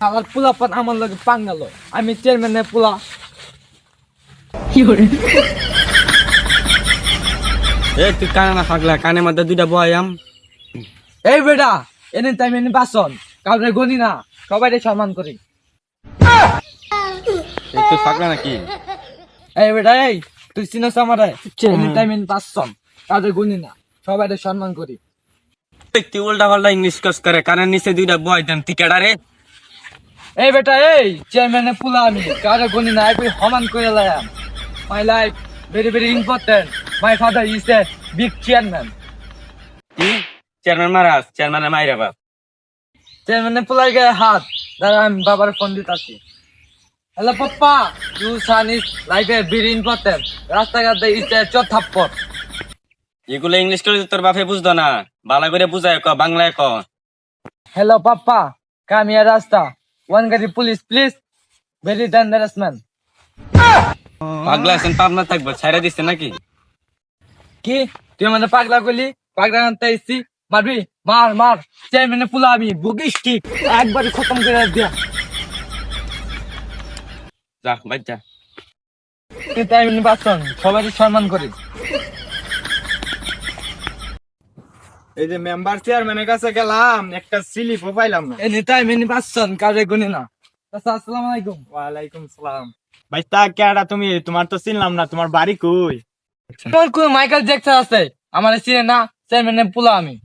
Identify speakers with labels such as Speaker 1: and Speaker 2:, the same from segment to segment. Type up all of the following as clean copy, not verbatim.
Speaker 1: আমার পোলা পান আমার লগে পাঙ্গাল আমি চেয়ারম্যানের পোলা
Speaker 2: এ তুই কানে না ফাগলা কানের মধ্যে দুইটা বয়াম
Speaker 1: এই বেটা এনে টাইম এনে বাসন কাউরে গনি না সবাই সম্মান করি
Speaker 2: তুই ফাগলা নাকি
Speaker 1: এই বেটা এই তুই চিনস আমারে এনে টাইম এনে বাসন কাউরে গনি না সবাই সম্মান করি
Speaker 2: তুই উল্টা পাল্টা ইংলিশ কস করে কানের নিচে দুইটা বয় দেন তুই কেডা রে
Speaker 1: এই বেটা এই চেয়ারম্যানের পোলা আমি কাউরে গনি না একবার সমান করে লাম my life very very important my father is a big chairman
Speaker 2: কি চেয়ারম্যান মারাস চেয়ারম্যানের মাইরা বাপ
Speaker 1: চেয়ারম্যানের পোলার গায়ে হাত দাঁড়া আমি বাবার ফোন দিতেছি হ্যালো পাপ্পা you sun is life a very important রাস্তাঘাটে ইজ এ থাপ্পড়
Speaker 2: এগুলো ইংলিশ করে তোর বাপে বুঝতো না ভালো করে বুঝায় ক বাংলায় ক
Speaker 1: Hello, Papa. Come here, Rasta. One guy, police, please. Very dangerous man.
Speaker 2: পাগলা আছেন পাবনা থাকবো ছাইরা দিচ্ছে নাকি
Speaker 1: কি তুই আমাদের পাগলা করলি পাগলা আনতে এসছি মারবি মার মার চেয়ারম্যানে পুলা আমি বুগিস ঠিক একবারই খতম করে দিয়া
Speaker 2: যা বাচ্চা
Speaker 1: চেয়ারম্যানে বাঁচন সবাই সম্মান করি
Speaker 3: এই যে মেম্বার চেয়ারম্যানের কাছে গেলাম একটা স্লিপও পাইলাম না।
Speaker 1: এ নেতাই মেনি বাঁচন কারে গুনি না আচ্ছা আসসালামু আলাইকুম
Speaker 3: ওয়ালাইকুম সালাম। ভাই তা কেডা তুমি? তোমার তো চিনলাম না, তোমার বাড়ি কই?
Speaker 1: তোর কোন মাইকেল জ্যাকসন আছে আমার চিনে না চেয়ারম্যানে পুলা আমি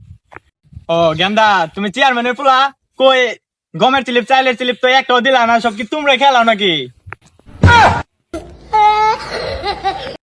Speaker 3: ও গেন্দা, তুমি চেয়ারম্যানের পোলা? কই গমের স্লিপ চাইলের স্লিপ তো একটাও দিলা না, সব কি তোমরা খেলাও নাকি?